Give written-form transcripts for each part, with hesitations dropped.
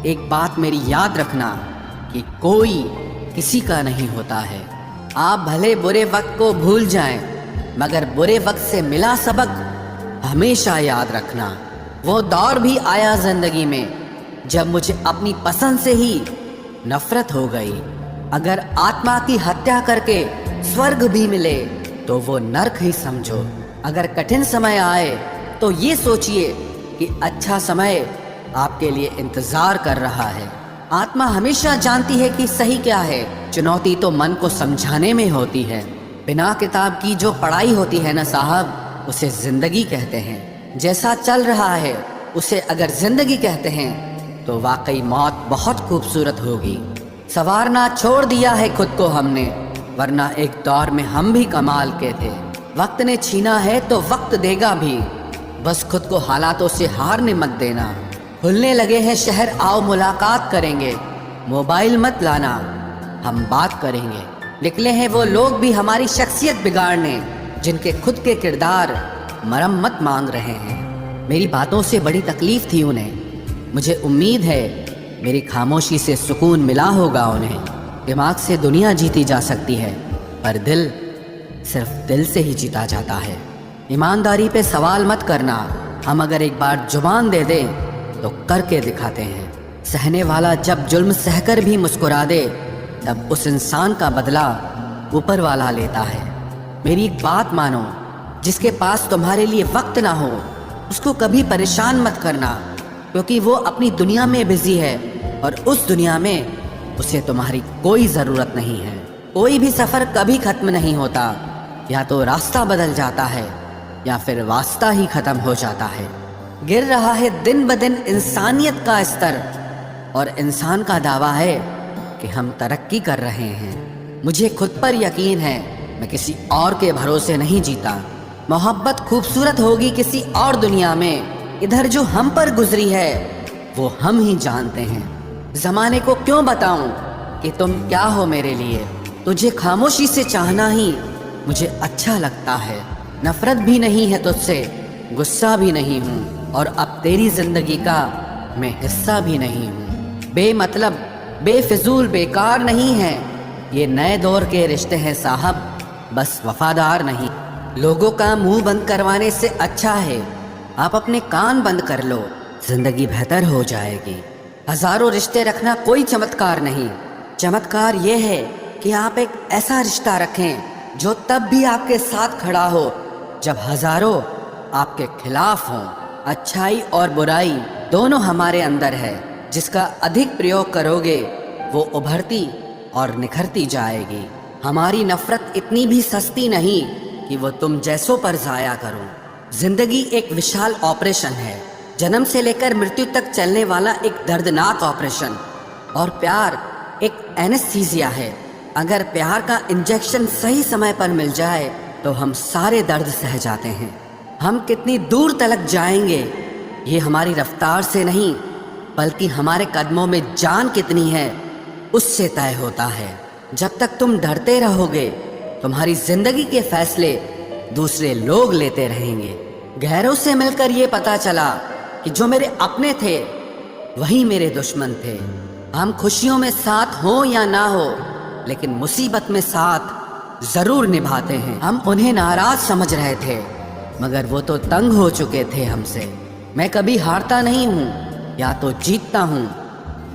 ایک بات میری یاد رکھنا کہ کوئی کسی کا نہیں ہوتا ہے۔ آپ بھلے برے وقت کو بھول جائیں مگر برے وقت سے ملا سبق ہمیشہ یاد رکھنا۔ وہ دور بھی آیا زندگی میں جب مجھے اپنی پسند سے ہی نفرت ہو گئی۔ اگر آتما کی ہتیا کر کے سورگ بھی ملے تو وہ نرک ہی سمجھو۔ اگر کٹھن سمے آئے تو یہ سوچئے کہ اچھا سمے آپ کے لیے انتظار کر رہا ہے۔ آتما ہمیشہ جانتی ہے کہ صحیح کیا ہے۔ چنوتی تو من کو سمجھانے میں ہوتی ہے۔ بنا کتاب کی جو پڑھائی ہوتی ہے نا صاحب، اسے زندگی کہتے ہیں۔ جیسا چل رہا ہے اسے اگر زندگی کہتے ہیں تو واقعی موت بہت خوبصورت ہوگی۔ سنوارنا چھوڑ دیا ہے خود کو ہم نے، ورنہ ایک دور میں ہم بھی کمال کے تھے۔ وقت نے چھینا ہے تو وقت دے گا بھی، بس خود کو حالاتوں سے ہارنے مت دینا۔ کھلنے لگے ہیں شہر، آؤ ملاقات کریں گے، موبائل مت لانا، ہم بات کریں گے۔ نکلے ہیں وہ لوگ بھی ہماری شخصیت بگاڑنے، جن کے خود کے کردار مرمت مانگ رہے ہیں۔ میری باتوں سے بڑی تکلیف تھی انہیں، مجھے امید ہے میری خاموشی سے سکون ملا ہوگا انہیں۔ دماغ سے دنیا جیتی جا سکتی ہے پر دل صرف دل سے ہی جیتا جاتا ہے۔ ایمانداری پہ سوال مت کرنا، ہم اگر ایک بار زبان دے دیں تو کر کے دکھاتے ہیں۔ سہنے والا جب ظلم سہ کر بھی مسکرا دے تب اس انسان کا بدلہ اوپر والا لیتا ہے۔ میری ایک بات مانو، جس کے پاس تمہارے لیے وقت نہ ہو اس کو کبھی پریشان مت کرنا، کیونکہ وہ اپنی دنیا میں بزی ہے اور اس دنیا میں اسے تمہاری کوئی ضرورت نہیں ہے۔ کوئی بھی سفر کبھی ختم نہیں ہوتا، یا تو راستہ بدل جاتا ہے یا پھر واسطہ ہی ختم ہو جاتا ہے۔ گر رہا ہے دن بدن انسانیت کا استر، اور انسان کا دعویٰ ہے کہ ہم ترقی کر رہے ہیں۔ مجھے خود پر یقین ہے، میں کسی اور کے بھروسے نہیں جیتا۔ محبت خوبصورت ہوگی کسی اور دنیا میں، ادھر جو ہم پر گزری ہے وہ ہم ہی جانتے ہیں۔ زمانے کو کیوں بتاؤں کہ تم کیا ہو میرے لیے، تجھے خاموشی سے چاہنا ہی مجھے اچھا لگتا ہے۔ نفرت بھی نہیں ہے تجھ سے، غصہ بھی نہیں ہوں، اور اب تیری زندگی کا میں حصہ بھی نہیں ہوں۔ بے مطلب، بے فضول، بیکار نہیں ہے یہ نئے دور کے رشتے ہیں صاحب، بس وفادار نہیں۔ لوگوں کا منہ بند کروانے سے اچھا ہے آپ اپنے کان بند کر لو، زندگی بہتر ہو جائے گی۔ ہزاروں رشتے رکھنا کوئی چمتکار نہیں، چمتکار یہ ہے کہ آپ ایک ایسا رشتہ رکھیں جو تب بھی آپ کے ساتھ کھڑا ہو جب ہزاروں آپ کے خلاف ہوں۔ اچھائی اور برائی دونوں ہمارے اندر ہے، جس کا ادھک پریوگ کرو گے وہ ابھرتی اور نکھرتی جائے گی۔ ہماری نفرت اتنی بھی سستی نہیں کہ وہ تم جیسوں پر ضائع کروں۔ زندگی ایک وشال آپریشن ہے، جنم سے لے کر مرتیو تک چلنے والا ایک دردناک آپریشن، اور پیار ایک اینستھیزیا ہے۔ اگر پیار کا انجیکشن صحیح سمے پر مل جائے تو ہم سارے درد سہ جاتے ہیں۔ ہم کتنی دور تلک جائیں گے یہ ہماری رفتار سے نہیں بلکہ ہمارے قدموں میں جان کتنی ہے اس سے طے ہوتا ہے۔ جب تک تم ڈرتے رہو گے تمہاری زندگی کے فیصلے دوسرے لوگ لیتے رہیں گے۔ غیروں سے مل کر یہ پتا چلا کہ جو میرے اپنے تھے وہی میرے دشمن تھے۔ ہم خوشیوں میں ساتھ ہوں یا نہ ہو لیکن مصیبت میں ساتھ ضرور نبھاتے ہیں۔ ہم انہیں ناراض سمجھ رہے تھے مگر وہ تو تنگ ہو چکے تھے ہم سے۔ میں کبھی ہارتا نہیں ہوں، یا تو جیتتا ہوں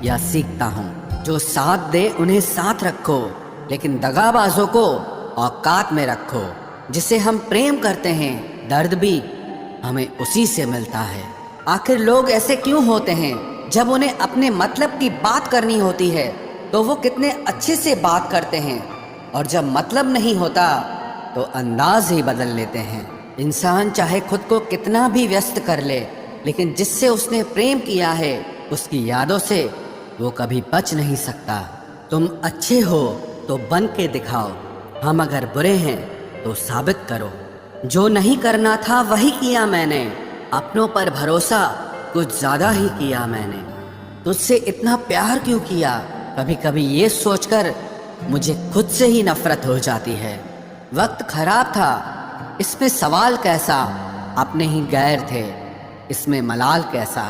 یا سیکھتا ہوں۔ جو ساتھ دے انہیں ساتھ رکھو، لیکن دغا بازوں کو اوقات میں رکھو۔ جسے ہم پریم کرتے ہیں درد بھی ہمیں اسی سے ملتا ہے۔ آخر لوگ ایسے کیوں ہوتے ہیں؟ جب انہیں اپنے مطلب کی بات کرنی ہوتی ہے تو وہ کتنے اچھے سے بات کرتے ہیں، اور جب مطلب نہیں ہوتا تو انداز ہی بدل لیتے ہیں۔ انسان چاہے خود کو کتنا بھی ویست کر لے لیکن جس سے اس نے پریم کیا ہے اس کی یادوں سے وہ کبھی بچ نہیں سکتا۔ تم اچھے ہو تو بن کے دکھاؤ، ہم اگر برے ہیں تو ثابت کرو۔ جو نہیں کرنا تھا وہی کیا میں نے، اپنوں پر بھروسہ کچھ زیادہ ہی کیا میں نے۔ تجھ سے اتنا پیار کیوں کیا؟ کبھی کبھی یہ سوچ کر مجھے خود سے ہی نفرت ہو جاتی ہے۔ وقت خراب تھا، اس میں سوال کیسا؟ اپنے ہی غیر تھے، اس میں ملال کیسا؟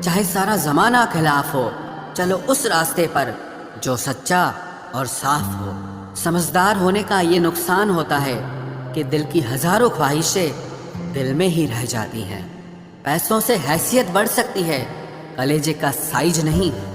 چاہے سارا زمانہ خلاف ہو، چلو اس راستے پر جو سچا اور صاف ہو۔ سمجھدار ہونے کا یہ نقصان ہوتا ہے کہ دل کی ہزاروں خواہشیں دل میں ہی رہ جاتی ہیں۔ پیسوں سے حیثیت بڑھ سکتی ہے، کلیجے کا سائز نہیں۔